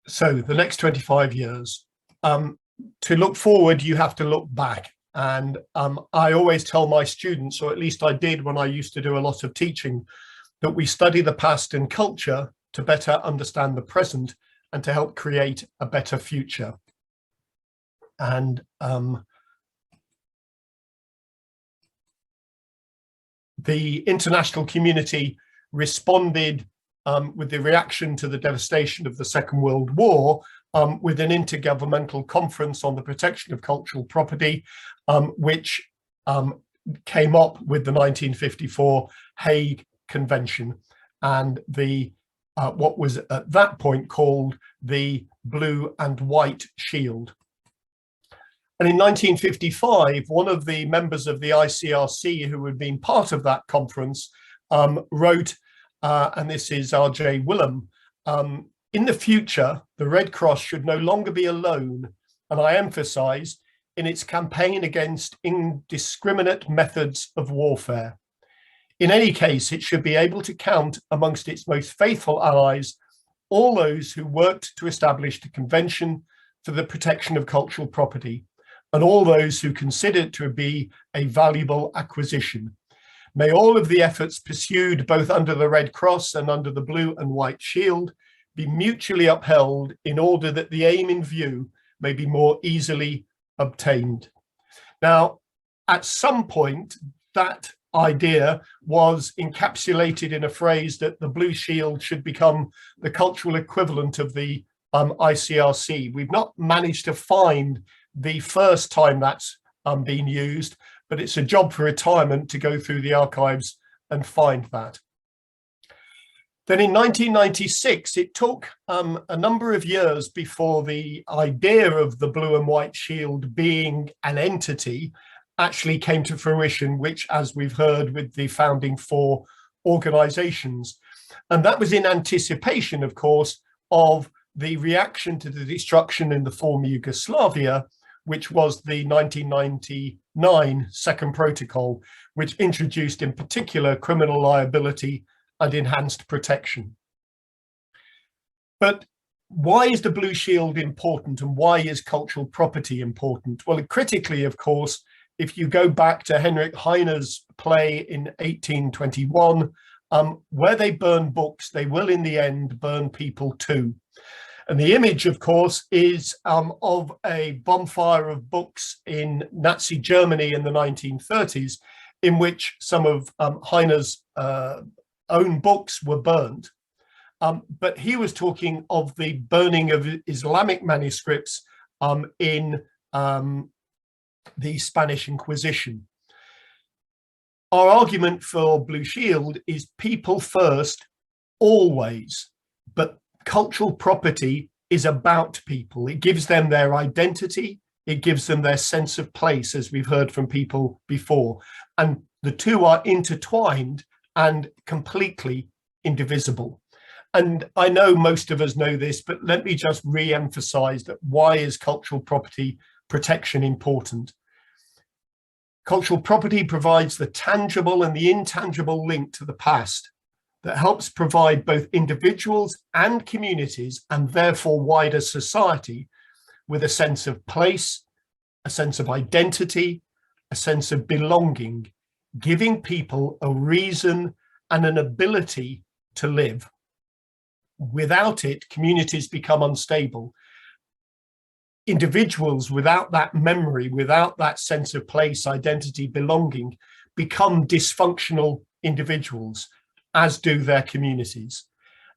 So the next 25 years, to look forward, you have to look back. And I always tell my students, or at least I did when I used to do a lot of teaching, that we study the past and culture to better understand the present and to help create a better future. And the international community responded with the reaction to the devastation of the Second World War with an intergovernmental conference on the protection of cultural property, which came up with the 1954 Hague Convention and the what was at that point called the Blue and White Shield. And in 1955, one of the members of the ICRC who had been part of that conference wrote, and this is R.J. Willem, in the future, the Red Cross should no longer be alone, and I emphasize, in its campaign against indiscriminate methods of warfare. In any case, it should be able to count amongst its most faithful allies all those who worked to establish the Convention for the Protection of Cultural Property, and all those who consider it to be a valuable acquisition. May all of the efforts pursued both under the Red Cross and under the Blue and White Shield be mutually upheld in order that the aim in view may be more easily obtained. Now, at some point, that idea was encapsulated in a phrase that the Blue Shield should become the cultural equivalent of the ICRC. We've not managed to find the first time that's been used, but it's a job for retirement to go through the archives and find that. Then in 1996, it took a number of years before the idea of the Blue and White Shield being an entity actually came to fruition, which, as we've heard, with the founding 4 organizations. And that was in anticipation, of course, of the reaction to the destruction in the former Yugoslavia, which was the 1999 Second Protocol, which introduced in particular criminal liability and enhanced protection. But why is the Blue Shield important, and why is cultural property important? Well, critically, of course, if you go back to Heinrich Heine's play in 1821, where they burn books, they will in the end burn people too. And the image, of course, is of a bonfire of books in Nazi Germany in the 1930s, in which some of Heine's own books were burned. But he was talking of the burning of Islamic manuscripts in the Spanish Inquisition. Our argument for Blue Shield is people first, always, but cultural property is about people. It gives them their identity, it gives them their sense of place, as we've heard from people before, and the two are intertwined and completely indivisible. And I know most of us know this, but let me just re-emphasize that why is cultural property protection important? Cultural property provides the tangible and the intangible link to the past that helps provide both individuals and communities, and therefore wider society, with a sense of place, a sense of identity, a sense of belonging, giving people a reason and an ability to live. Without it, communities become unstable. Individuals without that memory, without that sense of place, identity, belonging, become dysfunctional individuals, as do their communities.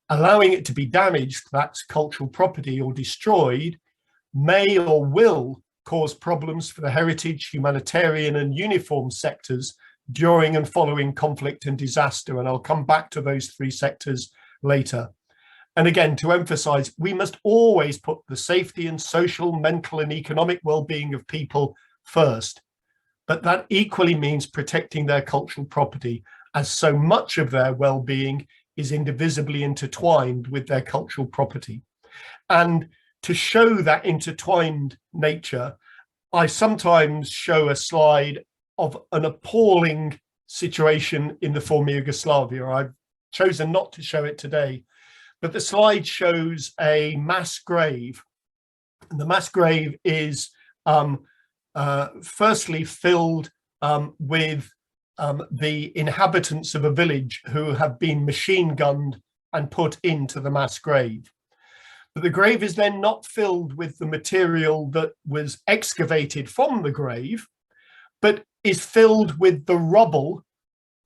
Allowing it to be damaged, that's cultural property, or destroyed, may or will cause problems for the heritage, humanitarian and uniform sectors during and following conflict and disaster. And I'll come back to those 3 sectors later. And again, to emphasize, we must always put the safety and social, mental and economic well-being of people first. But that equally means protecting their cultural property, as so much of their well-being is indivisibly intertwined with their cultural property. And to show that intertwined nature, I sometimes show a slide of an appalling situation in the former Yugoslavia. I've chosen not to show it today, But the slide shows a mass grave. And the mass grave is firstly filled with the inhabitants of a village who have been machine gunned and put into the mass grave. But the grave is then not filled with the material that was excavated from the grave, but is filled with the rubble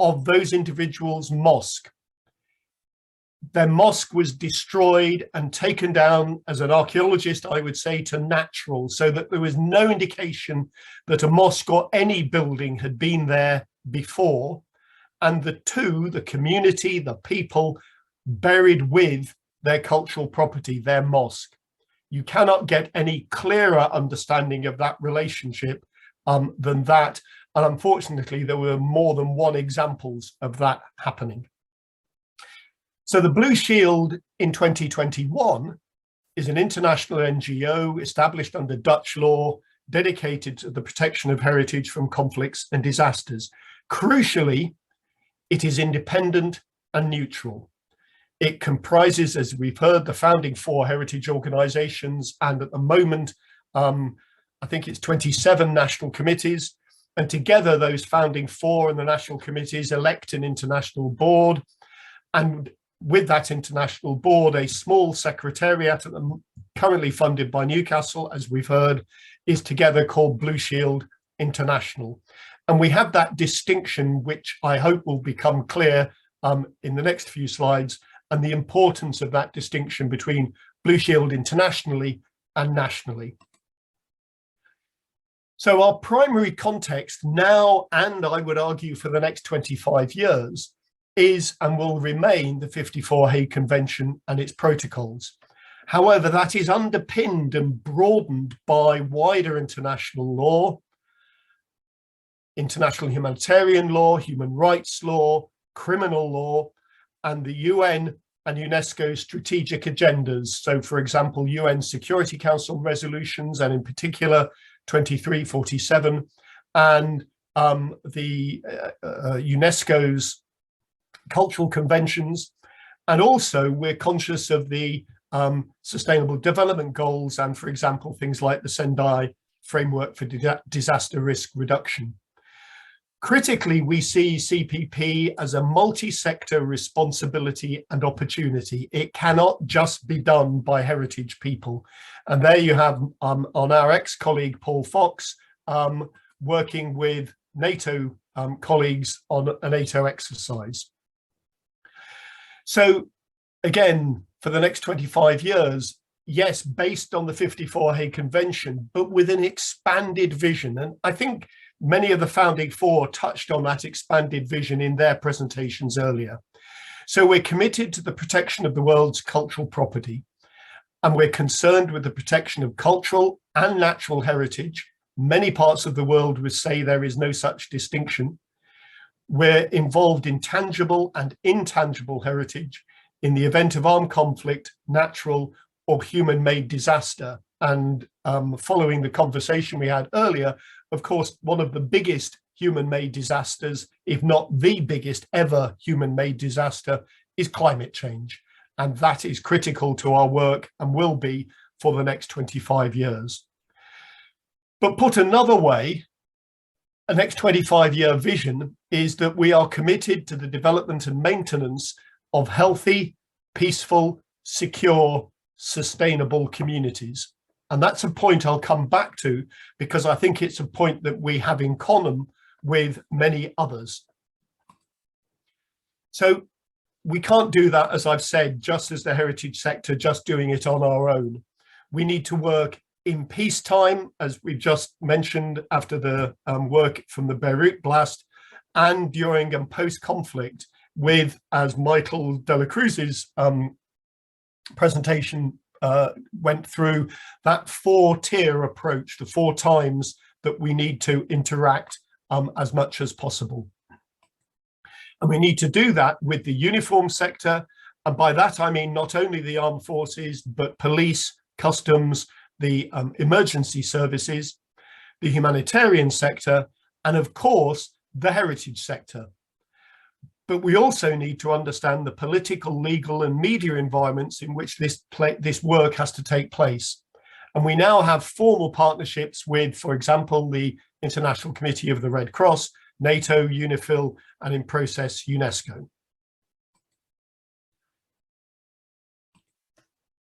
of those individuals' mosque. Their mosque was destroyed and taken down, as an archaeologist, I would say, to natural, so that there was no indication that a mosque or any building had been there before. And the community, the people, buried with their cultural property, their mosque. You cannot get any clearer understanding of that relationship than that. And unfortunately, there were more than one examples of that happening. So the Blue Shield in 2021 is an international NGO established under Dutch law, dedicated to the protection of heritage from conflicts and disasters. Crucially, it is independent and neutral. It comprises, as we've heard, the founding 4 heritage organizations, and at the moment, I think it's 27 national committees. And together, those founding 4 and the national committees elect an international board. And with that international board, a small secretariat, currently funded by Newcastle, as we've heard, is together called Blue Shield International. And we have that distinction, which I hope will become clear in the next few slides, and the importance of that distinction between Blue Shield internationally and nationally. So our primary context now, and I would argue for the next 25 years, is and will remain the 54 Hague Convention and its protocols. However, that is underpinned and broadened by wider international law, international humanitarian law, human rights law, criminal law, and the UN and UNESCO strategic agendas. So, for example, UN Security Council resolutions, and in particular 2347, and the UNESCO's cultural conventions. And also we're conscious of the sustainable development goals, and, for example, things like the Sendai framework for disaster risk reduction. Critically, we see CPP as a multi-sector responsibility and opportunity. It cannot just be done by heritage people. And there you have on our ex-colleague Paul Fox working with NATO colleagues on a NATO exercise. So again, for the next 25 years, yes, based on the 54 Hague Convention, but with an expanded vision. And I think many of the founding 4 touched on that expanded vision in their presentations earlier. So we're committed to the protection of the world's cultural property, and we're concerned with the protection of cultural and natural heritage. Many parts of the world would say there is no such distinction. We're involved in tangible and intangible heritage in the event of armed conflict, natural or human-made disaster. And following the conversation we had earlier, of course, one of the biggest human-made disasters, if not the biggest ever human-made disaster, is climate change. And that is critical to our work and will be for the next 25 years. But put another way, a next 25-year vision is that we are committed to the development and maintenance of healthy, peaceful, secure, sustainable communities. And that's a point I'll come back to, because I think it's a point that we have in common with many others. So we can't do that, as I've said, just as the heritage sector, just doing it on our own. We need to work in peacetime, as we've just mentioned, after the work from the Beirut blast, and during and post-conflict with, as Michael de la Cruz's presentation went through, that 4-tier approach, the 4 times that we need to interact as much as possible. And we need to do that with the uniform sector. And by that, I mean not only the armed forces, but police, customs, the emergency services, the humanitarian sector, and of course, the heritage sector. But we also need to understand the political, legal, and media environments in which this work has to take place. And we now have formal partnerships with, for example, the International Committee of the Red Cross, NATO, UNIFIL, and in process, UNESCO.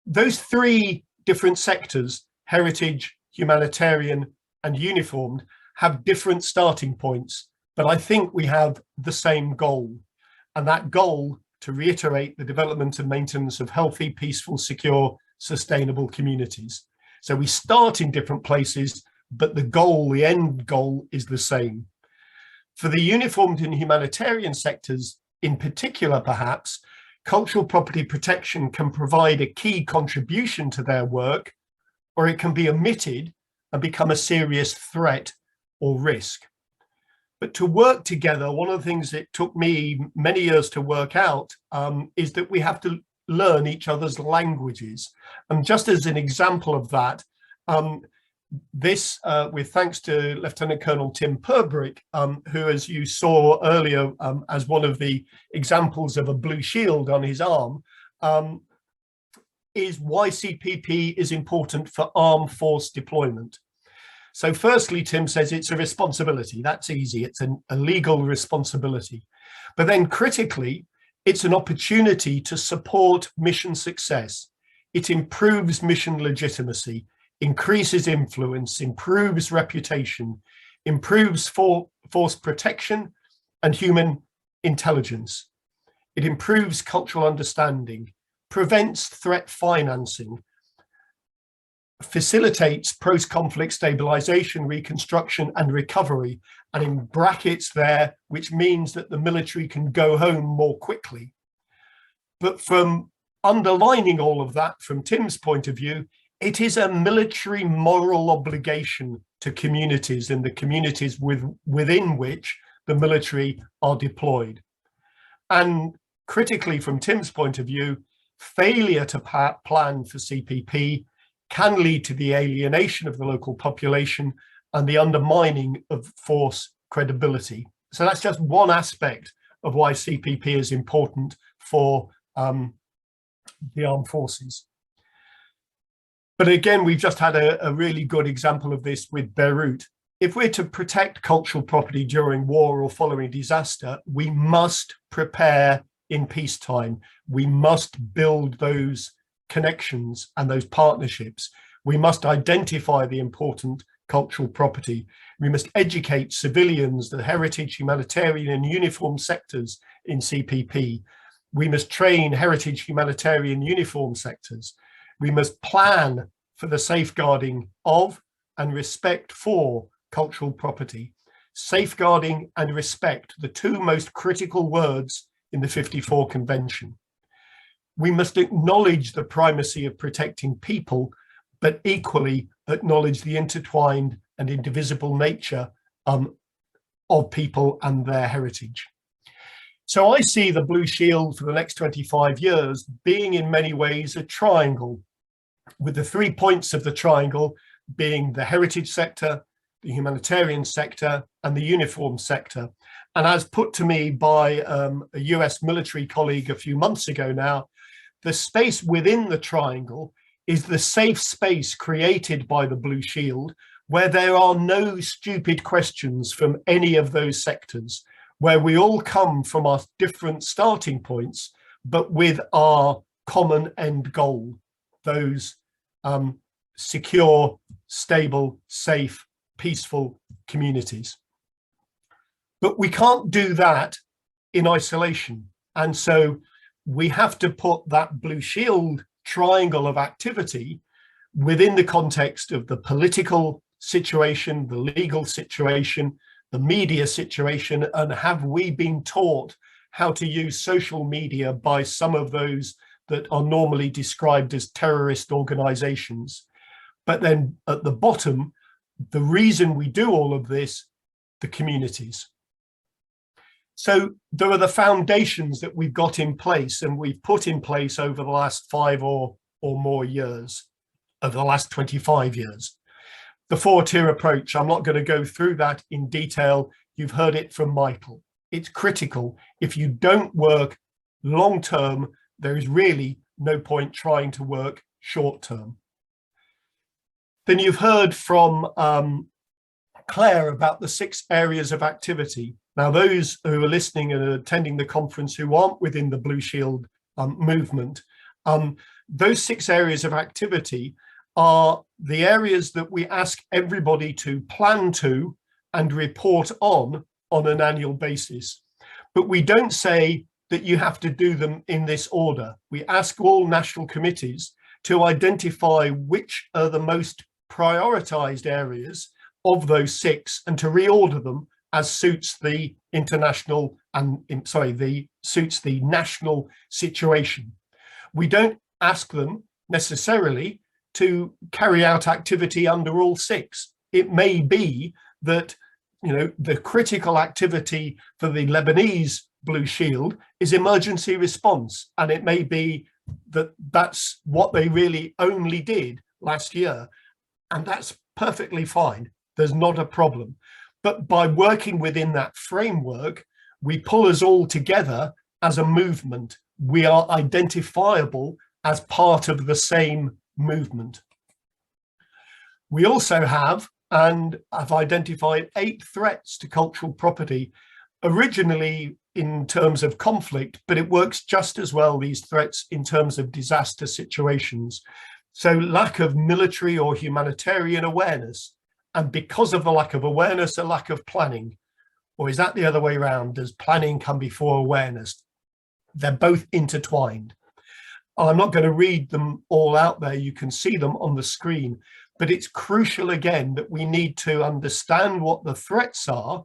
Those three different sectors, heritage, humanitarian, and uniformed, have different starting points, but I think we have the same goal. And that goal, to reiterate, the development and maintenance of healthy, peaceful, secure, sustainable communities. So we start in different places, but the goal, the end goal, is the same. For the uniformed and humanitarian sectors in particular, perhaps, cultural property protection can provide a key contribution to their work, or it can be omitted and become a serious threat or risk. But to work together, one of the things that took me many years to work out is that we have to learn each other's languages. And just as an example of that, with thanks to Lieutenant Colonel Tim Purbrick, who, as you saw earlier, as one of the examples of a blue shield on his arm, is why CPP is important for armed force deployment. So firstly, Tim says it's a responsibility. That's easy. It's a legal responsibility. But then critically, it's an opportunity to support mission success. It improves mission legitimacy, increases influence, improves reputation, improves force protection and human intelligence. It improves cultural understanding, prevents threat financing, facilitates post-conflict stabilization, reconstruction and recovery, and in brackets there, which means that the military can go home more quickly. But from underlining all of that, from Tim's point of view, it is a military moral obligation to communities and the communities within which the military are deployed. And critically, from Tim's point of view, failure to plan for CPP can lead to the alienation of the local population and the undermining of force credibility. So that's just one aspect of why CPP is important for the armed forces. But again, we've just had a really good example of this with Beirut. If we're to protect cultural property during war or following disaster, we must prepare in peacetime. We must build those connections and those partnerships. We must identify the important cultural property. We must educate civilians, the heritage, humanitarian and uniform sectors in CPP. We must train heritage, humanitarian, uniform sectors. We must plan for the safeguarding of and respect for cultural property. Safeguarding and respect, the two most critical words in the 54 Convention. We must acknowledge the primacy of protecting people, but equally acknowledge the intertwined and indivisible nature of people and their heritage. So I see the Blue Shield for the next 25 years being in many ways a triangle, with the 3 points of the triangle being the heritage sector, the humanitarian sector, and the uniform sector. And as put to me by a US military colleague a few months ago now, the space within the triangle is the safe space created by the Blue Shield, where there are no stupid questions from any of those sectors, where we all come from our different starting points, but with our common end goal, those secure, stable, safe, peaceful communities. But we can't do that in isolation. And so we have to put that Blue Shield triangle of activity within the context of the political situation, the legal situation, the media situation, and have we been taught how to use social media by some of those that are normally described as terrorist organizations. But then at the bottom, the reason we do all of this, the communities. So there are the foundations that we've got in place and we've put in place over the last 5 or more years, over the last 25 years. The 4-tier approach, I'm not going to go through that in detail. You've heard it from Michael. it's critical. If you don't work long term, there is really no point trying to work short term. Then you've heard from Claire about the 6 areas of activity. Now, those who are listening and attending the conference who aren't within the Blue Shield movement, those 6 areas of activity are the areas that we ask everybody to plan to and report on an annual basis. But we don't say that you have to do them in this order. We ask all national committees to identify which are the most prioritized areas of those 6 and to reorder them as suits the international and suits the national situation. We don't ask them necessarily to carry out activity under all 6. It may be that, you know, the critical activity for the Lebanese Blue Shield is emergency response, and it may be that that's what they really only did last year, and that's perfectly fine. There's not a problem. But by working within that framework, we pull us all together as a movement. We are identifiable as part of the same movement. We also have, and I've identified 8 threats to cultural property, originally in terms of conflict, but it works just as well, these threats, in terms of disaster situations. So lack of military or humanitarian awareness, and because of the lack of awareness, a lack of planning. Or is that the other way around? Does planning come before awareness? They're both intertwined. I'm not going to read them all out there. You can see them on the screen, but it's crucial again that we need to understand what the threats are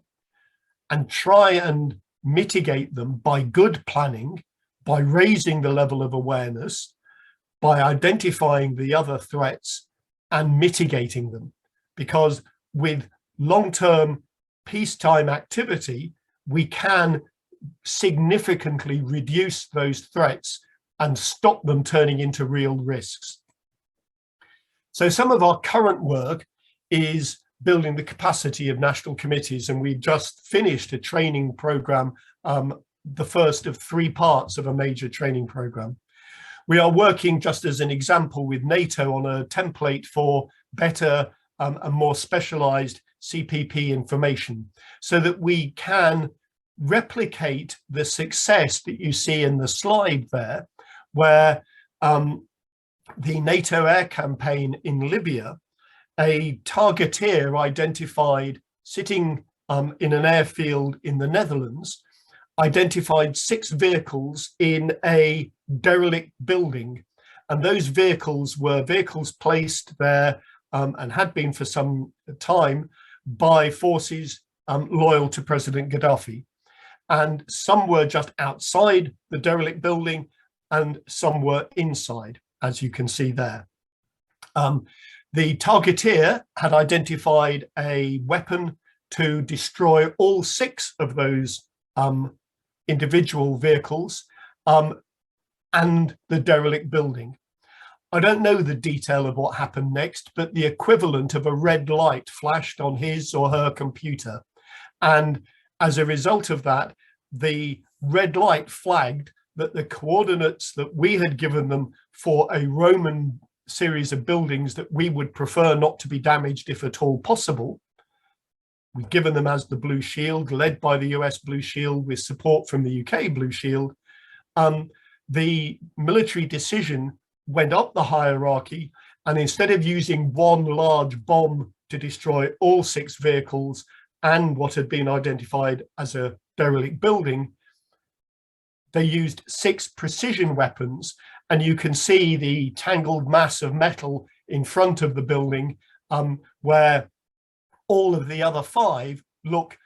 and try and mitigate them by good planning, by raising the level of awareness, by identifying the other threats and mitigating them. Because with long-term peacetime activity, we can significantly reduce those threats and stop them turning into real risks. So some of our current work is building the capacity of national committees, and we just finished a training program, the first of 3 parts of a major training program. We are working, just as an example, with NATO on a template for better and more specialized CPP information, so that we can replicate the success that you see in the slide there, where the NATO air campaign in Libya, a targeteer identified, sitting in an airfield in the Netherlands, identified 6 vehicles in a derelict building. And those vehicles were vehicles placed there and had been for some time by forces loyal to President Gaddafi. And some were just outside the derelict building and some were inside, as you can see there. The targeteer had identified a weapon to destroy all 6 of those individual vehicles and the derelict building. I don't know the detail of what happened next, but the equivalent of a red light flashed on his or her computer. And as a result of that, the red light flagged that the coordinates that we had given them for a Roman series of buildings that we would prefer not to be damaged if at all possible, we'd given them as the Blue Shield, led by the US Blue Shield with support from the UK Blue Shield. The military decision went up the hierarchy, and instead of using one large bomb to destroy all 6 vehicles and what had been identified as a derelict building, they used 6 precision weapons, and you can see the tangled mass of metal in front of the building, where all of the other 5 look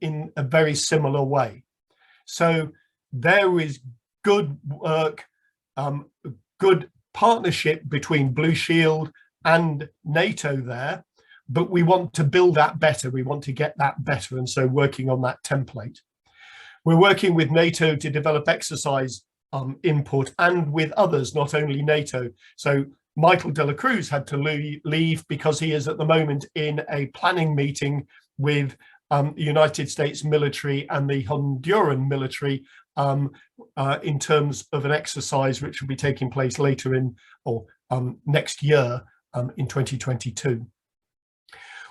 in a very similar way. So there is good work, good partnership between Blue Shield and NATO there, but we want to build that better. We want to get that better, and so working on that template. We're working with NATO to develop exercise input, and with others, not only NATO. So Michael de la Cruz had to leave because he is at the moment in a planning meeting with the United States military and the Honduran military in terms of an exercise which will be taking place later in, or next year in 2022.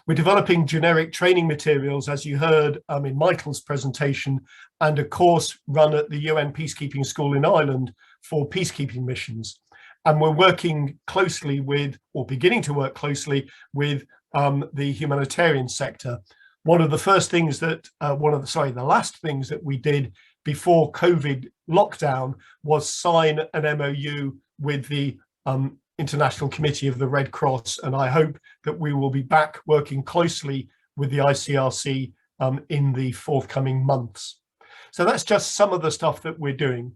We're developing generic training materials, as you heard in Michael's presentation, and a course run at the UN Peacekeeping School in Ireland for peacekeeping missions. And we're working closely with, or beginning to work closely with, the humanitarian sector. One of the first things that, the last things that we did before COVID lockdown was sign an MOU with the International Committee of the Red Cross, and I hope that we will be back working closely with the ICRC in the forthcoming months. So that's just some of the stuff that we're doing.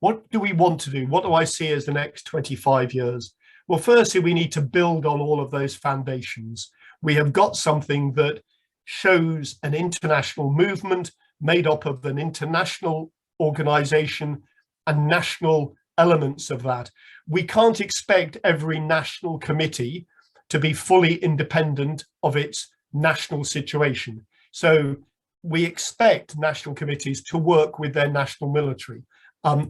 What do we want to do? What do I see as the next 25 years? Well, firstly, we need to build on all of those foundations. We have got something that shows an international movement made up of an international organization and national elements of that. We can't expect every national committee to be fully independent of its national situation. So we expect national committees to work with their national military.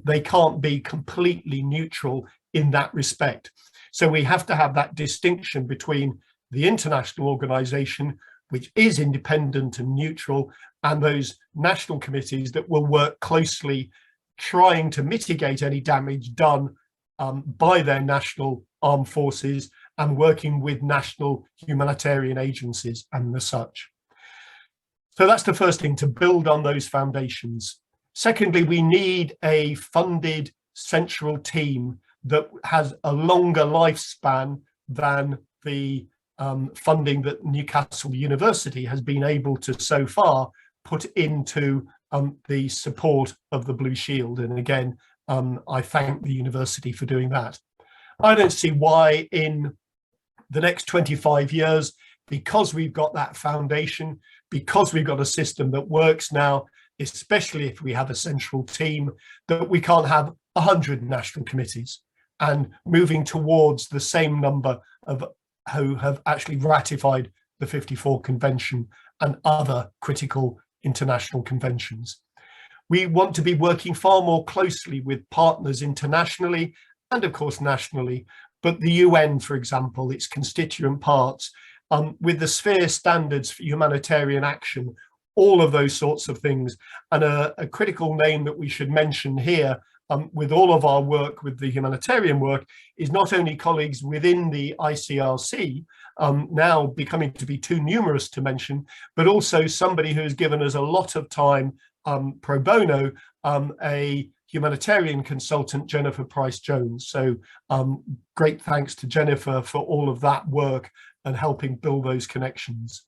They can't be completely neutral in that respect. So we have to have that distinction between the international organization, which is independent and neutral, and those national committees that will work closely, trying to mitigate any damage done by their national armed forces and working with national humanitarian agencies and the such. So that's the first thing, to build on those foundations. Secondly, we need a funded central team that has a longer lifespan than the funding that Newcastle University has been able to so far put into the support of the Blue Shield. And again, I thank the university for doing that. I don't see why in the next 25 years, because we've got that foundation, because we've got a system that works now, especially if we have a central team, that we can't have 100 national committees, and moving towards the same number of who have actually ratified the 54 Convention and other critical international conventions. We want to be working far more closely with partners internationally and of course nationally, but the UN, for example, its constituent parts, with the Sphere standards for humanitarian action, all of those sorts of things. And a critical name that we should mention here with all of our work with the humanitarian work is not only colleagues within the ICRC, now becoming to be too numerous to mention, but also somebody who has given us a lot of time pro bono, a humanitarian consultant, Jennifer Price-Jones. So great thanks to Jennifer for all of that work and helping build those connections.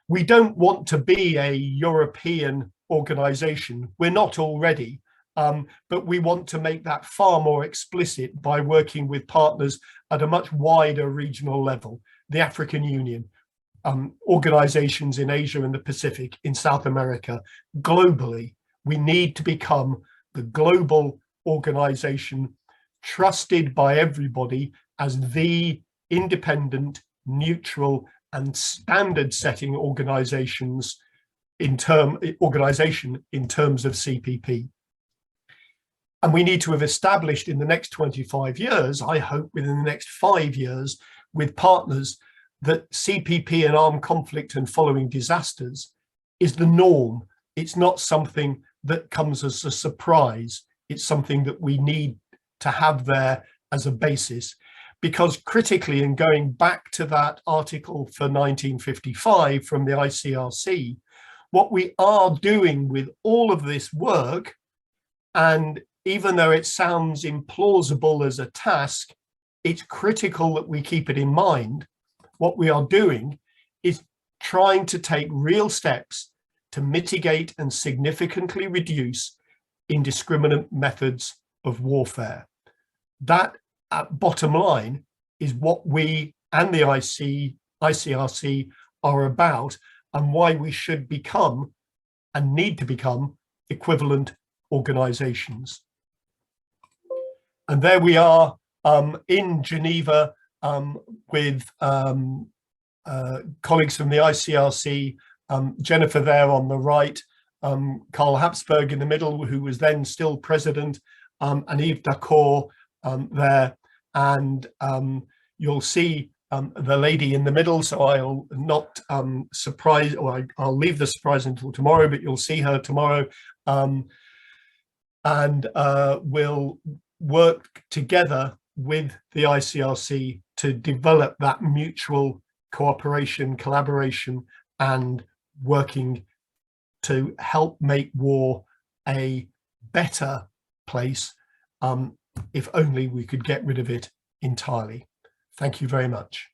We don't want to be a European organization. We're not already, but we want to make that far more explicit by working with partners at a much wider regional level. The African Union, organizations in Asia and the Pacific, in South America, globally. We need to become the global organization trusted by everybody as the independent, neutral, and standard-setting organization in terms of CPP. And we need to have established in the next 25 years, I hope within the next 5 years, with partners, that CPP and armed conflict and following disasters is the norm. It's not something that comes as a surprise. It's something that we need to have there as a basis. Because critically, in going back to that article for 1955 from the ICRC, what we are doing with all of this work, and even though it sounds implausible as a task, it's critical that we keep it in mind. What we are doing is trying to take real steps to mitigate and significantly reduce indiscriminate methods of warfare. That, at bottom line, is what we and the ICRC are about, and why we should become and need to become equivalent organizations. And there we are in Geneva with colleagues from the ICRC Jennifer there on the right, Karl Habsburg in the middle, who was then still president, and Yves Dacour there. And you'll see the lady in the middle, so I'll not surprise, or I'll leave the surprise until tomorrow, but you'll see her tomorrow. And we'll work together with the ICRC to develop that mutual cooperation, collaboration, and working to help make war a better place, if only we could get rid of it entirely. Thank you very much.